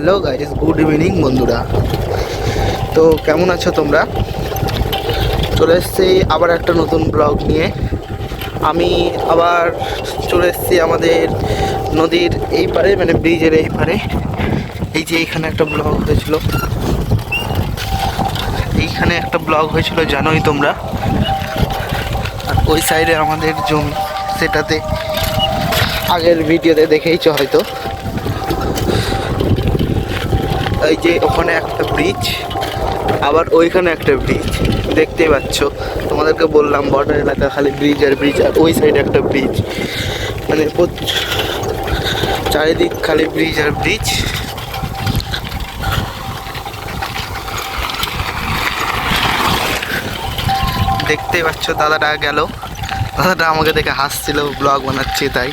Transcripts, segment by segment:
Hello guys, good evening বন্ধুরা। তো কেমন আছো তোমরা? চলে এসেছি আবার একটা নতুন ব্লগ নিয়ে। আমি আবার চলে এসেছি আমাদের নদীর এই পারে, মানে ব্রিজের এই পারে। এই যে এইখানে একটা ব্লগ হয়েছিল, জানোই তোমরা। আর ওই সাইডে আমাদের জমি, সেটাতে আগের ভিডিওতে দেখেইছো হয়তো। এই যে ওখানে একটা ব্রিজ, আবার ওইখানে একটা ব্রিজ দেখতেই পাচ্ছ। তোমাদেরকে বললাম বর্ডার এলাকা খালি ব্রিজ আর ব্রিজ, আর ওই সাইডে একটা ব্রিজ, মানে চারিদিক খালি ব্রিজ আর ব্রিজ। দেখতেই পাচ্ছ, দাদাটা গেল, দাদাটা আমাকে দেখে হাসছিল, ব্লগ বানাচ্ছে তাই।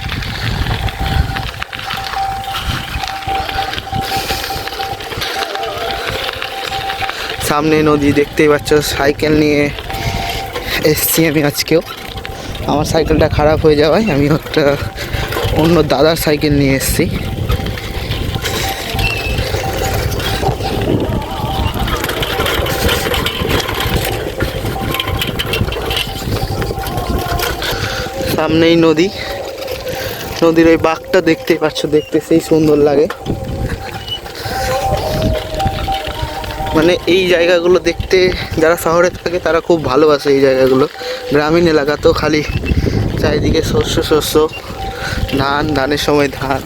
সামনে নদী দেখতেই পাচ্ছ। সাইকেল নিয়ে এসছি আমি আজকেও। আমার সাইকেলটা খারাপ হয়ে যাওয়ায় আমি একটা অন্য দাদার সাইকেল নিয়ে এসছি। সামনেই নদী, নদীর ওই বাঁকটা দেখতেই পাচ্ছ, দেখতে সেই সুন্দর লাগে। মানে এই জায়গাগুলো দেখতে যারা শহরে থাকে তারা খুব ভালোবাসে এই জায়গাগুলো। গ্রামীণ এলাকা তো খালি চারিদিকে শস্য, ধানের সময় ধান।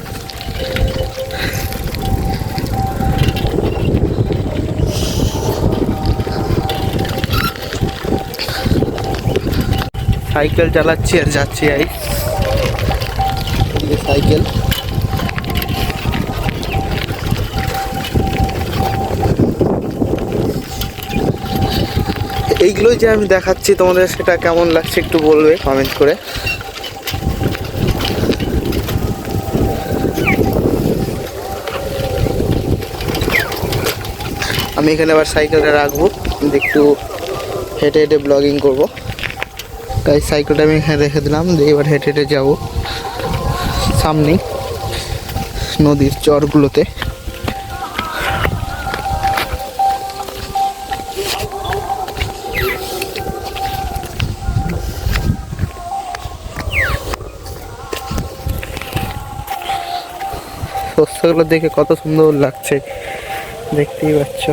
সাইকেল চালাচ্ছি আর যাচ্ছি। সাইকেল এইগুলোই যে আমি দেখাচ্ছি তোমাদের, সেটা কেমন লাগছে একটু বলবে কমেন্ট করে। আমি এখানে আবার সাইকেলটা রাখবো, একটু হেঁটে হেঁটে ব্লগিং করবো। তাই সাইকেলটা আমি এখানে রেখে দিলাম, দিয়ে এবার হেঁটে হেঁটে যাবো সামনেই নদীর চরগুলোতে। শস্যগুলো দেখে কত সুন্দর লাগছে, দেখতেই পাচ্ছ।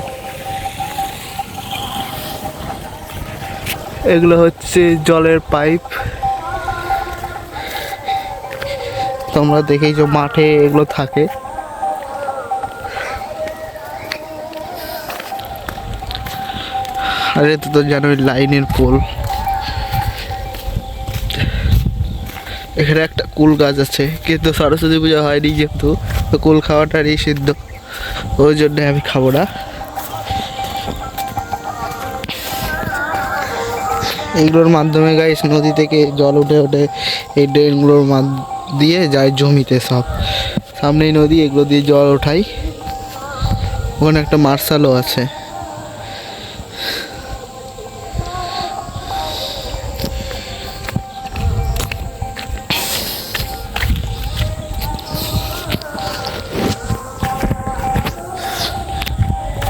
এগুলো হচ্ছে জলের পাইপ। তোমরা দেখেইছো মাঠে এগুলো থাকে। আর এটা তো জানোই লাইনের পোল। এখানে একটা কুল গাছ আছে, কিন্তু সরস্বতী পূজা হয়নি যেহেতু, তো কুল খাওয়াটারই সিদ্ধ, ওই জন্য আমি খাবো না। এইগুলোর মাধ্যমে গাইস নদী থেকে জল উঠে উঠে এই ড্রেনগুলোর দিয়ে যায় জমিতে সব। সামনেই নদী, এগুলো দিয়ে জল ওঠাই। ওখানে একটা মার্শালও আছে।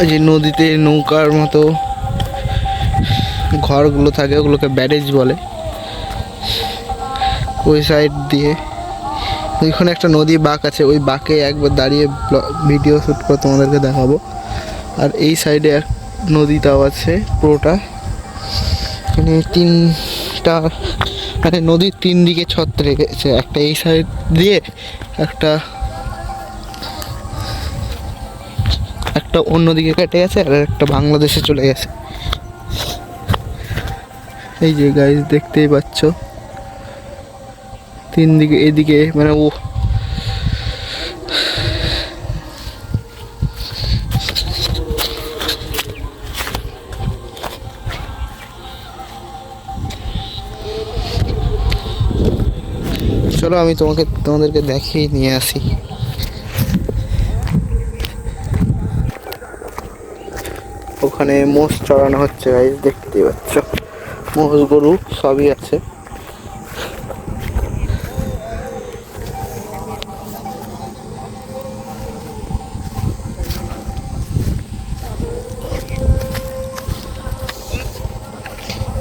এই যে নদীতে নৌকার মতো ঘরগুলো থাকে, ওগুলোকে ব্যারেজ বলে। ওই সাইড দিয়ে ওইখানে একটা নদী বাঁক আছে, ওই বাঁকে একবার দাঁড়িয়ে ভিডিও শ্যুট করে তোমাদেরকে দেখাবো। আর এই সাইডে এক নদীটাও আছে পুরোটা। মানে তিনটা, মানে নদীর তিন দিকে ছত্র রেখেছে, একটা এই সাইড দিয়ে, একটা অন্যদিকে কেটে গেছে, আর একটা বাংলাদেশে চলে গেছে। এই যে গাইস দেখতেই পাচ্ছ তিন দিকে, এদিকে মানে ও চলো আমি তোমাদেরকে দেখিয়ে নিয়ে আসি। ওখানে মোষ চড়ানো হচ্ছে গাইস, দেখতেই পাচ্ছ। মোষ গরু সবই আছে।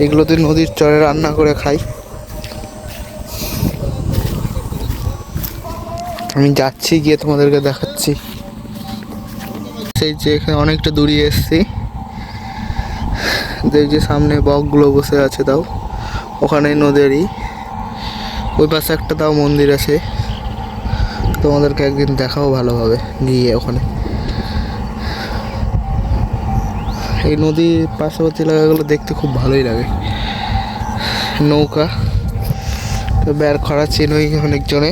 এগুলোতে নদীর চরে রান্না করে খাই। আমি যাচ্ছি, গিয়ে তোমাদেরকে দেখাচ্ছি। সেই যে এখানে অনেকটা দূরিয়ে এসছি, যে সামনে বকগুলো বসে আছে, তাও ওখানে নদীরই ওই পাশে একটা তাও মন্দির আছে। তোমাদেরকে একদিন দেখাও ভালোভাবে গিয়ে ওখানে। এই নদীর পার্শ্ববর্তী এলাকাগুলো দেখতে খুব ভালোই লাগে। নৌকা তো বের খরা চেনই অনেকজনে।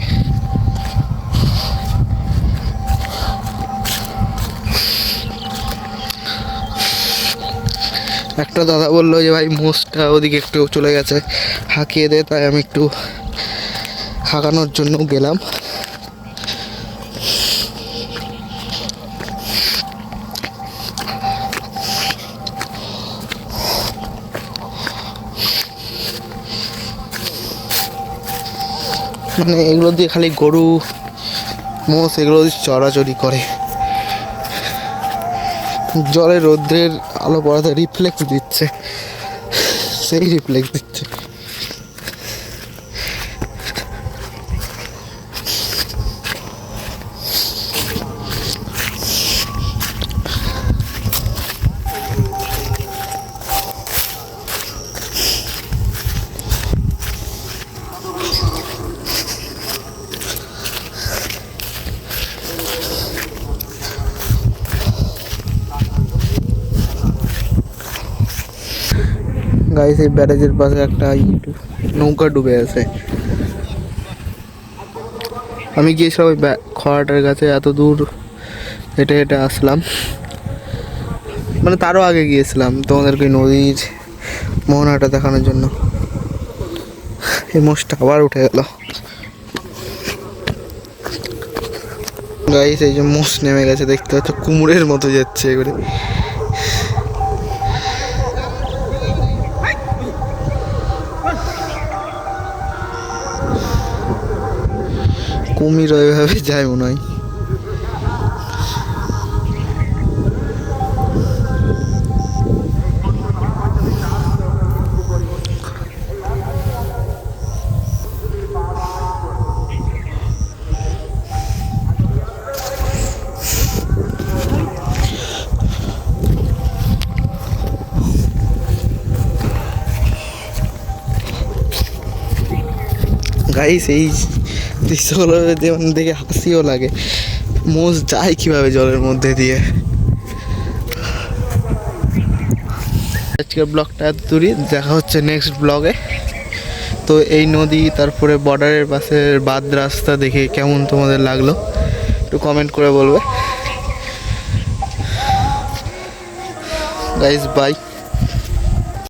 একটা দাদা বললো যে ভাই মোষটা ওদিকে একটু চলে গেছে, হাঁকিয়ে দে। তাই আমি একটু হাঁকানোর জন্য গেলাম। মানে এগুলো দিয়ে খালি গরু মোষ এগুলো দিয়ে চড়াচড়ি করে। জলে রৌদ্রের আলো পড়াতে রিফ্লেক্স দিচ্ছে, সেই রিফ্লেক্স দিচ্ছে। গাইস এই ব্যারেজের পাশে একটা নৌকা ডুবে আছে। আমি গিয়েছিলাম ওই খরাটার কাছে, এত দূর হেঁটে হেঁটে আসলাম। মানে তারও আগে গিয়েছিলাম তোমাদেরকে নদীর মোহনাটা দেখানোর জন্য। এই মোষটা আবার উঠে গেল। গাইস এই যে মোষ নেমে গেছে, দেখতে পাচ্ছ কুমড়ের মতো যাচ্ছে এবারে। কুমির ওইভাবে যায় মনে হয়। গাইস এই দৃশ্যগুলো যেমন দেখে হাসিও লাগে, মোষ যায় কীভাবে জলের মধ্যে দিয়ে। আজকের ব্লগটা এত দূরই, দেখা হচ্ছে নেক্সট ব্লগে। তো এই নদী তারপরে বর্ডারের পাশে বাদ রাস্তা দেখে কেমন তোমাদের লাগলো একটু কমেন্ট করে বলবে। Guys bye.